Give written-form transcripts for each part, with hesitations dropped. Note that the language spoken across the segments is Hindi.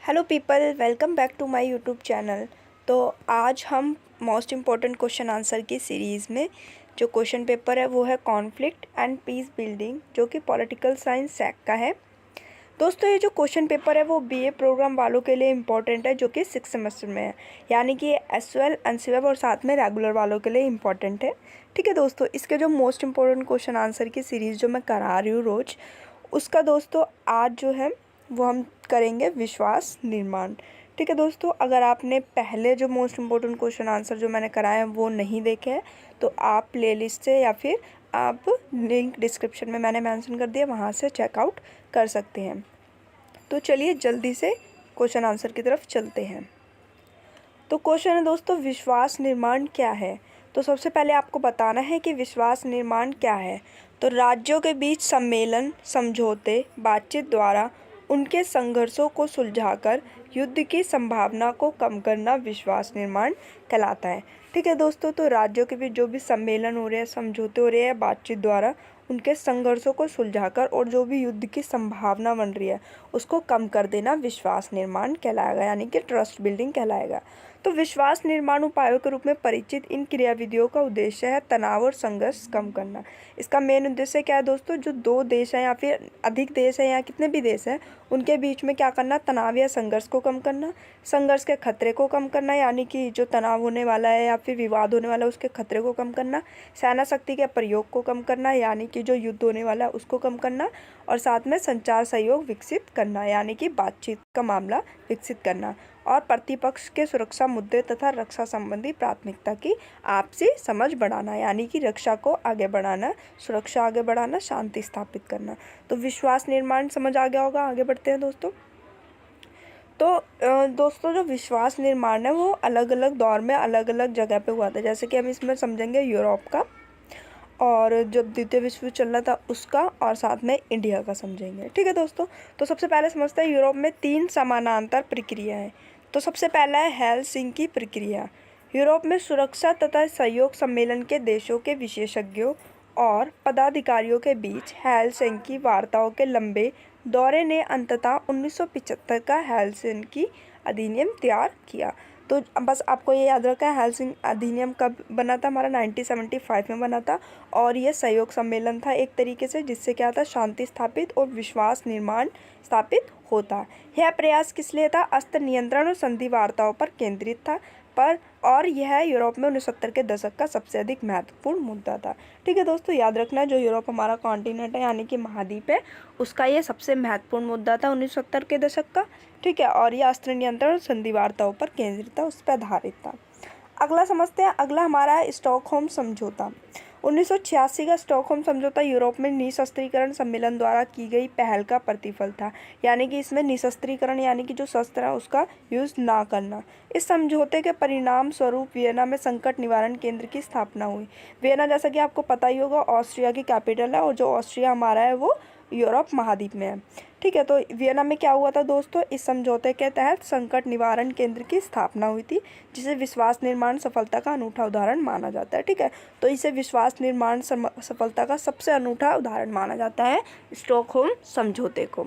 Hello people, welcome back to my YouTube channel. तो आज हम मोस्ट इम्पॉर्टेंट क्वेश्चन आंसर की सीरीज़ में जो क्वेश्चन पेपर है वो है कॉन्फ्लिक्ट एंड पीस बिल्डिंग, जो कि पॉलिटिकल साइंस सेक का है। दोस्तों, ये जो क्वेश्चन पेपर है वो बीए प्रोग्राम वालों के लिए इम्पॉर्टेंट है, जो कि 6 सेमेस्टर में है, यानी कि एसवाल, एनसीवेब और साथ में रेगुलर वालों के लिए इम्पॉर्टेंट है। ठीक है दोस्तों, इसके जो मोस्ट इम्पॉर्टेंट क्वेश्चन आंसर की सीरीज़ जो मैं करा रही हूँ रोज़, उसका दोस्तों आज जो है वो हम करेंगे विश्वास निर्माण। ठीक है दोस्तों, अगर आपने पहले जो मोस्ट इम्पोर्टेंट क्वेश्चन आंसर जो मैंने कराए हैं वो नहीं देखे हैं तो आप प्लेलिस्ट से या फिर आप लिंक डिस्क्रिप्शन में मैंने मेंशन कर दिया, वहाँ से चेकआउट कर सकते हैं। तो चलिए जल्दी से क्वेश्चन आंसर की तरफ चलते हैं। तो क्वेश्चन है दोस्तों, विश्वास निर्माण क्या है। तो सबसे पहले आपको बताना है कि विश्वास निर्माण क्या है। तो राज्यों के बीच सम्मेलन, समझौते, बातचीत द्वारा उनके संघर्षों को सुलझाकर युद्ध की संभावना को कम करना विश्वास निर्माण कहलाता है। ठीक है दोस्तों, तो राज्यों के बीच जो भी सम्मेलन हो रहे हैं, समझौते हो रहे हैं, बातचीत द्वारा उनके संघर्षों को सुलझाकर और जो भी युद्ध की संभावना बन रही है उसको कम कर देना विश्वास निर्माण कहलाएगा, यानी कि ट्रस्ट बिल्डिंग कहलाएगा। तो विश्वास निर्माण उपायों के रूप में परिचित इन क्रियाविधियों का उद्देश्य है तनाव और संघर्ष कम करना। इसका मेन उद्देश्य क्या है दोस्तों, जो दो देश हैं या फिर अधिक देश हैं या कितने भी देश हैं उनके बीच में क्या करना, तनाव या संघर्ष को कम करना, संघर्ष के खतरे को कम करना, यानी कि जो तनाव होने वाला है या फिर विवाद होने वाला है उसके खतरे को कम करना, सेना शक्ति के प्रयोग को कम करना, यानी कि जो युद्ध होने वाला है उसको कम करना, और साथ में संचार सहयोग विकसित करना, यानी कि बातचीत का मामला विकसित करना, और प्रतिपक्ष के सुरक्षा मुद्दे तथा रक्षा संबंधी प्राथमिकता की आपसी समझ बढ़ाना, यानी कि रक्षा को आगे बढ़ाना, सुरक्षा आगे बढ़ाना, शांति स्थापित करना। तो विश्वास निर्माण समझ आ गया होगा। आगे बढ़ते हैं दोस्तों। तो दोस्तों, जो विश्वास निर्माण है वो अलग अलग दौर में अलग अलग जगह पे हुआ था। जैसे कि हम इसमें समझेंगे यूरोप का, और जब द्वितीय विश्व युद्ध चल रहा था उसका, और साथ में इंडिया का समझेंगे। ठीक है दोस्तों, तो सबसे पहले समझते हैं यूरोप में 3 समानांतर प्रक्रिया है। तो सबसे पहला है हेलसिंकी प्रक्रिया। यूरोप में सुरक्षा तथा सहयोग सम्मेलन के देशों के विशेषज्ञों और पदाधिकारियों के बीच हेलसिंकी वार्ताओं के लंबे दौरे ने अंततः 1975 का हेलसिंकी अधिनियम तैयार किया। तो बस आपको ये याद रखा है, हेलसिंकी अधिनियम कब बना था, हमारा 1975 में बना था, और ये सहयोग सम्मेलन था एक तरीके से, जिससे क्या था, शांति स्थापित और विश्वास निर्माण स्थापित होता। यह प्रयास किस लिए था, अस्त्र नियंत्रण और संधि वार्ताओं पर केंद्रित था, और यह यूरोप में 1970 के दशक का सबसे अधिक महत्वपूर्ण मुद्दा था। ठीक है दोस्तों, याद रखना, जो यूरोप हमारा कॉन्टिनेंट है यानी कि महाद्वीप है, उसका ये सबसे महत्वपूर्ण मुद्दा था 1970 के दशक का। ठीक है, और यह अस्त्र नियंत्रण और संधि वार्ताओं पर केंद्रित था, उस पर आधारित था। अगला समझते हैं। अगला हमारा है स्टॉकहोम समझौता। 1986 का स्टॉकहोम समझौता यूरोप में निशस्त्रीकरण सम्मेलन द्वारा की गई पहल का प्रतिफल था, यानी कि इसमें निशस्त्रीकरण यानी कि जो शस्त्र है उसका यूज़ ना करना। इस समझौते के परिणाम स्वरूप वियना में संकट निवारण केंद्र की स्थापना हुई। वियना, जैसा कि आपको पता ही होगा, ऑस्ट्रिया की कैपिटल है, और जो ऑस्ट्रिया हमारा है वो यूरोप महाद्वीप में है। ठीक है, तो वियना में क्या हुआ था दोस्तों, इस समझौते के तहत संकट निवारण केंद्र की स्थापना हुई थी, जिसे विश्वास निर्माण सफलता का अनूठा उदाहरण माना जाता है। ठीक है, तो इसे विश्वास निर्माण सफलता का सबसे अनूठा उदाहरण माना जाता है, स्टॉकहोम समझौते को।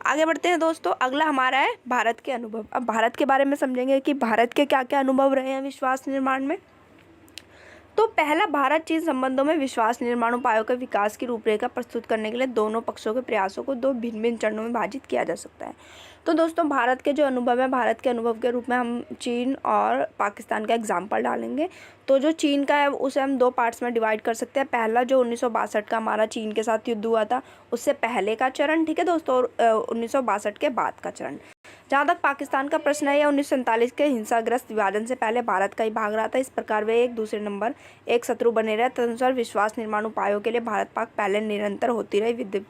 आगे बढ़ते हैं दोस्तों। अगला हमारा है भारत के अनुभव। अब भारत के बारे में समझेंगे कि भारत के क्या क्या अनुभव रहे हैं विश्वास निर्माण में। तो पहला, भारत चीन संबंधों में विश्वास निर्माण उपायों के विकास की रूपरेखा प्रस्तुत करने के लिए दोनों पक्षों के प्रयासों को 2 भिन्न भिन्न चरणों में विभाजित किया जा सकता है। तो दोस्तों, भारत के जो अनुभव है, भारत के अनुभव के रूप में हम चीन और पाकिस्तान का एग्जाम्पल डालेंगे। तो जो चीन का है उसे हम 2 पार्ट्स में डिवाइड कर सकते हैं। पहला जो 1962 का हमारा चीन के साथ युद्ध हुआ था, उससे पहले का चरण, ठीक है दोस्तों, और 1962 के बाद का चरण। जहाँ तक पाकिस्तान का प्रश्न है, यह 1947 के हिंसाग्रस्त विभाजन से पहले भारत का ही भाग रहा था। इस प्रकार वे एक दूसरे नंबर एक शत्रु बने रहे। तदनुसार विश्वास निर्माण उपायों के लिए भारत पाक पहले निरंतर होती रही,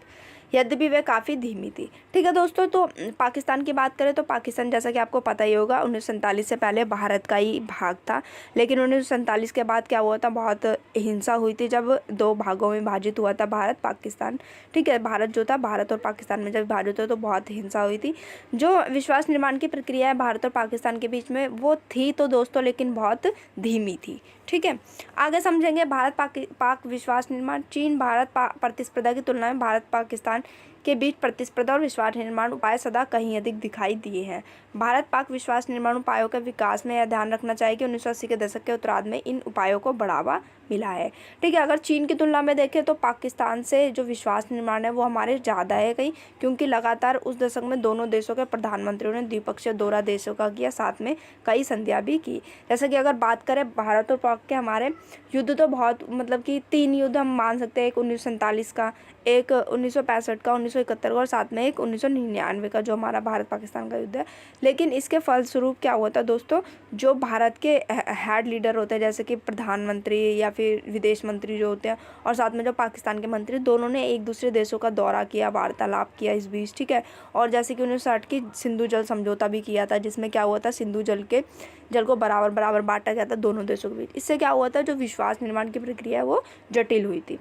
यद्यपि वे काफ़ी धीमी थी। ठीक है दोस्तों, तो पाकिस्तान की बात करें तो पाकिस्तान, जैसा कि आपको पता ही होगा, 1947 से पहले भारत का ही भाग था। लेकिन 1947 के बाद क्या हुआ था, बहुत हिंसा हुई थी जब 2 भागों में विभाजित हुआ था भारत पाकिस्तान। ठीक है, भारत जो था, भारत और पाकिस्तान में जब विभाजित हुआ तो बहुत हिंसा हुई थी। जो विश्वास निर्माण की प्रक्रिया है भारत और पाकिस्तान के बीच में, वो थी तो दोस्तों, लेकिन बहुत धीमी थी। ठीक है, आगे समझेंगे भारत पाक विश्वास निर्माण। चीन भारत प्रतिस्पर्धा की तुलना में भारत पाकिस्तान के बीच प्रतिस्पर्धा और विश्वास निर्माण उपाय सदा कहीं अधिक दिखाई दिए हैं। भारत पाक विश्वास निर्माण उपायों के विकास में यह ध्यान रखना चाहिए कि 1980 के दशक के उत्तरार्ध में इन उपायों को बढ़ावा मिला है। ठीक है, अगर चीन की तुलना में देखें तो पाकिस्तान से जो विश्वास निर्माण है वो हमारे ज़्यादा है कहीं, क्योंकि लगातार उस दशक में दोनों देशों के प्रधानमंत्रियों ने द्विपक्षीय दौरा देशों का किया, साथ में कई संधियाँ भी की। जैसे कि अगर बात करें भारत और पाक के, हमारे युद्ध तो बहुत, मतलब कि 3 युद्ध हम मान सकते हैं, एक 1947 का, एक 1965 का, 1971 का और साथ में एक 1999 का जो हमारा भारत पाकिस्तान का युद्ध है। लेकिन इसके फलस्वरूप क्या हुआ था दोस्तों, जो भारत के हेड लीडर होते हैं जैसे कि प्रधानमंत्री या फिर विदेश मंत्री जो होते हैं, और साथ में जो पाकिस्तान के मंत्री, दोनों ने एक दूसरे देशों का दौरा किया, वार्तालाप किया इस बीच। ठीक है, और जैसे कि 1960 की सिंधु जल समझौता भी किया था, जिसमें क्या हुआ था, सिंधु जल को बराबर बराबर बांटा गया था दोनों देशों के बीच। इससे क्या हुआ था, जो विश्वास निर्माण की प्रक्रिया है वो जटिल हुई थी।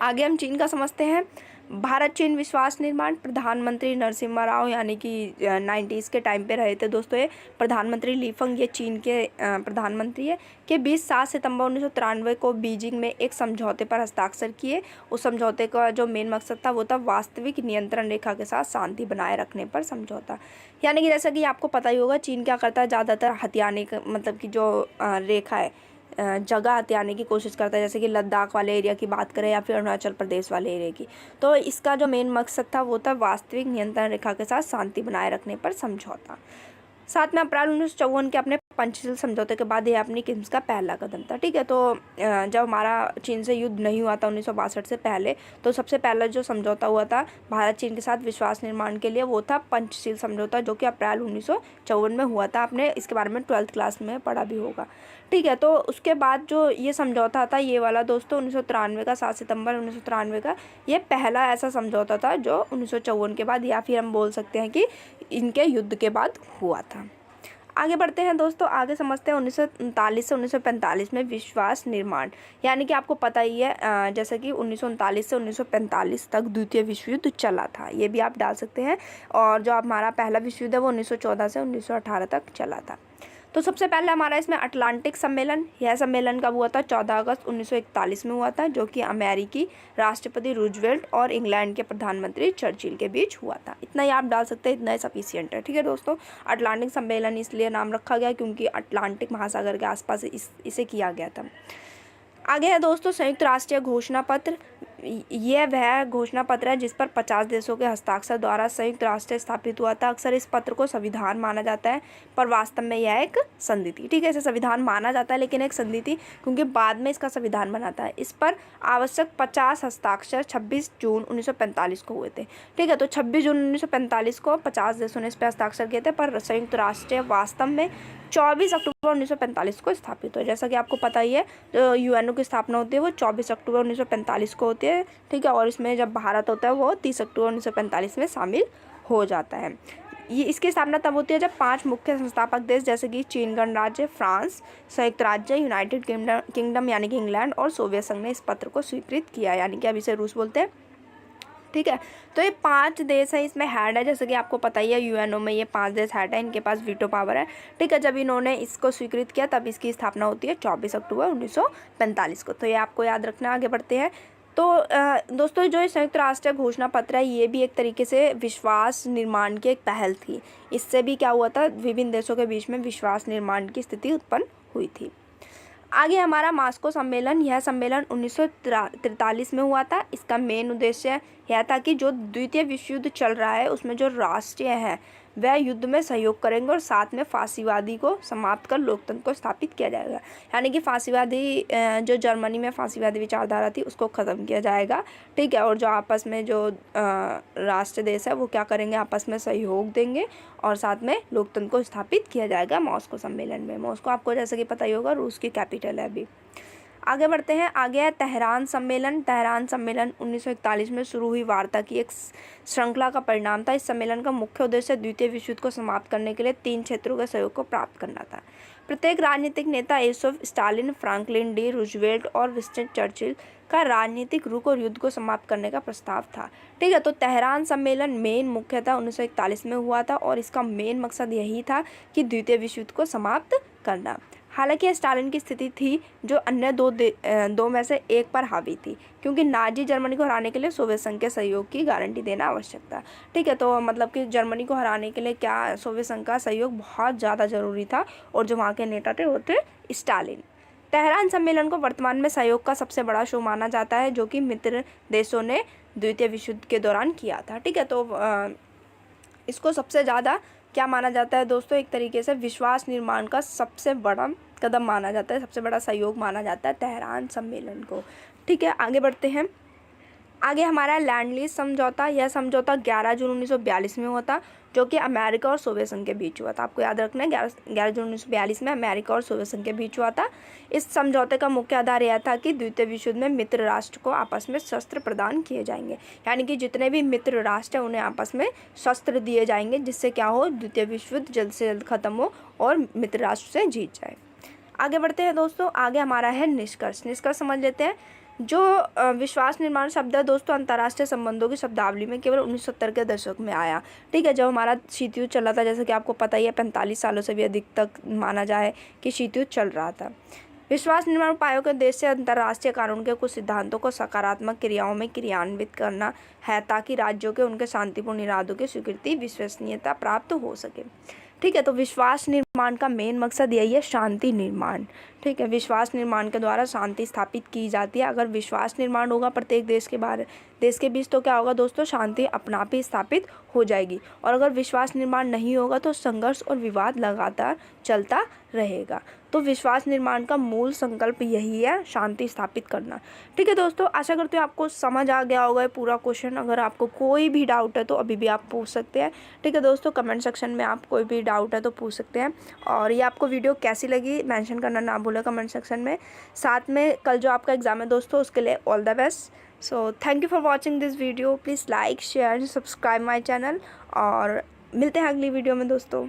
आगे हम चीन का समझते हैं। भारत चीन विश्वास निर्माण, प्रधानमंत्री नरसिम्हा राव यानी कि 90s के टाइम पे रहे थे दोस्तों ये। प्रधानमंत्री ली फंग, ये चीन के प्रधानमंत्री है, के 7 सितंबर 1993 को बीजिंग में एक समझौते पर हस्ताक्षर किए। उस समझौते का जो मेन मकसद था वो था वास्तविक नियंत्रण रेखा के साथ शांति बनाए रखने पर समझौता। यानी कि जैसा कि आपको पता ही होगा, चीन क्या करता है, ज़्यादातर हथियाने का, मतलब कि जो रेखा है, जगह हथियाने की कोशिश करता है, जैसे कि लद्दाख वाले एरिया की बात करें या फिर अरुणाचल प्रदेश वाले एरिया की। तो इसका जो मेन मकसद था वो था वास्तविक नियंत्रण रेखा के साथ शांति बनाए रखने पर समझौता। 7 अप्रैल 1954 के अपने पंचशील समझौते के बाद यह अपनी किस्म का पहला कदम था। ठीक है, तो जब हमारा चीन से युद्ध नहीं हुआ था 1962 से पहले, तो सबसे पहला जो समझौता हुआ था भारत चीन के साथ विश्वास निर्माण के लिए वो था पंचशील समझौता, जो कि अप्रैल 1954 में हुआ था। आपने इसके बारे में 12th क्लास में पढ़ा भी होगा। ठीक है, तो उसके बाद जो ये समझौता था, ये वाला दोस्तों 1993 का, 7 सितंबर 1993 का, ये पहला ऐसा समझौता था जो 1954 के बाद, या फिर हम बोल सकते हैं कि इनके युद्ध के बाद हुआ था। आगे बढ़ते हैं दोस्तों, आगे समझते हैं 1939 से 1945 में विश्वास निर्माण। यानी कि आपको पता ही है, जैसे कि 1939 से 1945 तक द्वितीय विश्व युद्ध चला था, ये भी आप डाल सकते हैं। और जो हमारा पहला विश्व युद्ध है वो 1914 से 1918 तक चला था। तो सबसे पहले हमारा इसमें अटलांटिक सम्मेलन, यह सम्मेलन कब हुआ था, 14 अगस्त 1941 में हुआ था, जो कि अमेरिकी राष्ट्रपति रूजवेल्ट और इंग्लैंड के प्रधानमंत्री चर्चिल के बीच हुआ था। इतना ही आप डाल सकते हैं, इतना ही सफिशिएंट है। ठीक है दोस्तों, अटलांटिक सम्मेलन इसलिए नाम रखा गया क्योंकि अटलांटिक महासागर के आसपास इसे किया गया था। आगे है दोस्तों संयुक्त राष्ट्रीय घोषणा पत्र। यह वह घोषणा पत्र है जिस पर 50 देशों के हस्ताक्षर द्वारा संयुक्त राष्ट्र स्थापित हुआ था। अक्सर इस पत्र को संविधान माना जाता है, पर वास्तव में यह एक संधि थी। ठीक है, इसे संविधान माना जाता है लेकिन एक संधि थी, क्योंकि बाद में इसका संविधान बनाता है। इस पर आवश्यक 50 हस्ताक्षर 26 जून 1945 को हुए थे। ठीक है, तो 26 जून 1945 को 50 देशों ने इस पर हस्ताक्षर किए थे, पर संयुक्त राष्ट्र वास्तव में 24 अक्टूबर 1945 को स्थापित हुआ। जैसा कि आपको पता ही है, जो यूएनओ की स्थापना होती है वो 24 अक्टूबर 1945 को होती है। ठीक है, और इसमें जब भारत होता है वो 30 अक्टूबर 1945 में शामिल हो जाता है। ये इसकी स्थापना तब होती है जब 5 मुख्य संस्थापक देश जैसे कि चीन गणराज्य, फ्रांस, संयुक्त राज्य, यूनाइटेड किंगडम यानी कि इंग्लैंड और सोवियत संघ ने इस पत्र को स्वीकृत किया, यानी कि अब इसे रूस बोलते हैं। ठीक है, तो ये 5 देश हैं, इसमें हेड है, जैसे कि आपको पता ही है यूएनओ में ये 5 देश हेड है, इनके पास वीटो पावर है। ठीक है, जब इन्होंने इसको स्वीकृत किया तब इसकी स्थापना होती है 24 अक्टूबर 1945 को। तो ये आपको याद रखना। आगे बढ़ते हैं। तो दोस्तों जो संयुक्त राष्ट्र घोषणा पत्र है ये भी एक तरीके से विश्वास निर्माण की एक पहल थी। इससे भी क्या हुआ था, विभिन्न देशों के बीच में विश्वास निर्माण की स्थिति उत्पन्न हुई थी। आगे हमारा मास्को सम्मेलन, यह सम्मेलन 1943 में हुआ था। इसका मेन उद्देश्य यह था कि जो द्वितीय विश्व युद्ध चल रहा है उसमें जो राष्ट्र हैं वह युद्ध में सहयोग करेंगे और साथ में फांसीवादी को समाप्त कर लोकतंत्र को स्थापित किया जाएगा। यानी कि फांसीवादी, जो जर्मनी में फांसीवादी विचारधारा थी उसको ख़त्म किया जाएगा। ठीक है, और जो आपस में जो राष्ट्र देश है वो क्या करेंगे, आपस में सहयोग देंगे और साथ में लोकतंत्र को स्थापित किया जाएगा मॉस्को सम्मेलन में। मॉस्को आपको जैसे कि पता ही होगा रूस की कैपिटल है अभी। आगे बढ़ते हैं। आगे है तेहरान सम्मेलन। तेहरान सम्मेलन 1941 में शुरू हुई वार्ता की एक श्रृंखला का परिणाम था। इस सम्मेलन का मुख्य उद्देश्य द्वितीय विश्व युद्ध को समाप्त करने के लिए 3 क्षेत्रों के सहयोग को प्राप्त करना था। प्रत्येक राजनीतिक नेता Yusuf Stalin, Franklin D Roosevelt और विंस्टन चर्चिल का राजनीतिक रुख और युद्ध को समाप्त करने का प्रस्ताव था। ठीक है, तो तेहरान सम्मेलन मेन मुख्यतः 1941 में हुआ था और इसका मेन मकसद यही था कि द्वितीय विश्व युद्ध को समाप्त करना। हालांकि स्टालिन की स्थिति थी जो अन्य दो में से एक पर हावी थी, क्योंकि नाजी जर्मनी को हराने के लिए सोवियत संघ के सहयोग की गारंटी देना आवश्यक था। ठीक है, तो मतलब कि जर्मनी को हराने के लिए क्या सोवियत संघ का सहयोग बहुत ज़्यादा ज़रूरी था, और जो वहाँ के नेता थे वो थे स्टालिन। तेहरान सम्मेलन को वर्तमान में सहयोग का सबसे बड़ा शो माना जाता है, जो कि मित्र देशों ने द्वितीय विश्व युद्ध के दौरान किया था। ठीक है, तो इसको सबसे ज़्यादा क्या माना जाता है दोस्तों, एक तरीके से विश्वास निर्माण का सबसे बड़ा कदम माना जाता है, सबसे बड़ा सहयोग माना जाता है तेहरान सम्मेलन को। ठीक है, आगे बढ़ते हैं। आगे हमारा लैंड लीज समझौता। यह समझौता 11 जून 1942 में हुआ था, जो कि अमेरिका और सोवियत संघ के बीच हुआ था। आपको याद रखना है 11 जून 1942 में अमेरिका और सोवियत संघ के बीच हुआ था। इस समझौते का मुख्य आधार यह था कि द्वितीय विश्व युद्ध में मित्र राष्ट्र को आपस में शस्त्र प्रदान किए जाएंगे, यानी कि जितने भी मित्र राष्ट्र हैं उन्हें आपस में शस्त्र दिए जाएंगे, जिससे क्या हो, द्वितीय विश्व युद्ध जल्द से जल्द खत्म हो और मित्र राष्ट्र से जीत जाए। आगे बढ़ते हैं दोस्तों। आगे हमारा है निष्कर्ष। निष्कर्ष समझ लेते हैं। जो विश्वास निर्माण शब्द है दोस्तों, अंतर्राष्ट्रीय संबंधों की शब्दावली में केवल 1970 के दशक में आया। ठीक है, जब हमारा शीत युद्ध चल रहा था, जैसे कि आपको पता ही है 45 सालों से भी अधिक तक माना जाए कि शीत युद्ध चल रहा था। विश्वास निर्माण उपायों के उद्देश्य से अंतर्राष्ट्रीय कानून के कुछ सिद्धांतों को सकारात्मक क्रियाओं में क्रियान्वित करना है, ताकि राज्यों के उनके शांतिपूर्ण इरादों की स्वीकृति विश्वसनीयता प्राप्त हो सके। ठीक है, तो विश्वास निर्माण का मेन मकसद यही है, शांति निर्माण। ठीक है, विश्वास निर्माण के द्वारा शांति स्थापित की जाती है। अगर विश्वास निर्माण होगा प्रत्येक देश के बीच, तो क्या होगा दोस्तों, शांति अपने आप ही स्थापित हो जाएगी। और अगर विश्वास निर्माण नहीं होगा तो संघर्ष और विवाद लगातार चलता रहेगा। तो विश्वास निर्माण का मूल संकल्प यही है, शांति स्थापित करना। ठीक है दोस्तों, आशा करते हो आपको समझ आ गया होगा पूरा क्वेश्चन। अगर आपको कोई भी डाउट है तो अभी भी आप पूछ सकते हैं। ठीक है दोस्तों, कमेंट सेक्शन में आप कोई भी डाउट है तो पूछ सकते हैं। और ये आपको वीडियो कैसी लगी मेंशन करना ना भूलें कमेंट सेक्शन में। साथ में कल जो आपका एग्जाम है दोस्तों, उसके लिए all the best. So thank you for watching this video. Please like share subscribe my channel, और मिलते हैं अगली वीडियो में दोस्तों।